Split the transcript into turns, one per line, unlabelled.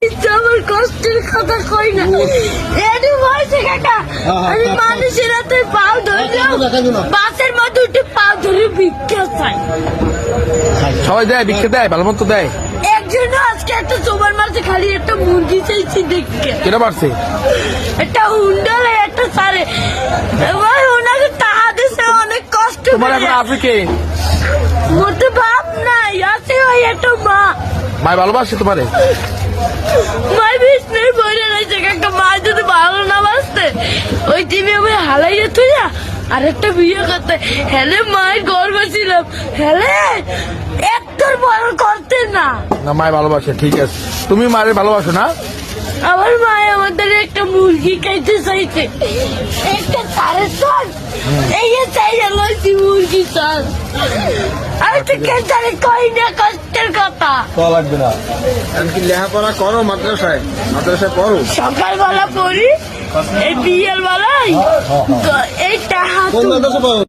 আমার কষ্টের কথা কই না এডি বলছে কাকা আমি মানুষের হাতে পাও ধরলাম বাসের মধ্যে উঠে পাও ধরে ভিক্ষা চাই
সবাই দেয় ভিক্ষা দেয় ভালো মতো দেয়
একজন আজকে একটা চোবার মারছে খালি একটা মুরগি চাইছি দেখে
কেটা পারছে
একটা হুন্ডালে একটা সারে ভাই ওনাকে টাকা দিছে অনেক কষ্ট
তোমার এখন আছে কে
মোটে বাপ নাই আছে ওই একটা মা
ভাই ভালোবাসে তোমারে
মাই বিষ্ণুর বইরে রয়েছে কাকা মা যদি ভালো না বাসতে ওই টিভি আমি হালাইয়ে তুই আর একটা বিয়ে করতে হেলে মায়ের গর্ব ছিলাম হেলে একটার বড় করতে না
না মায় ভালোবাসে ঠিক আছে তুমি মারে ভালোবাসো না
আমার মায় আমাদের একটা মুরগি খাইতে চাইছে একটা তারে চল এই চাই লইছি মুরগি চল আমি তো কেন কই না কষ্টের কথা
লাগবে না কি লেখাপড়া করো মাদ্রাসায় পড়ো
সকালবেলা পড়ি এই বিয়ের বেলায় এই টাকা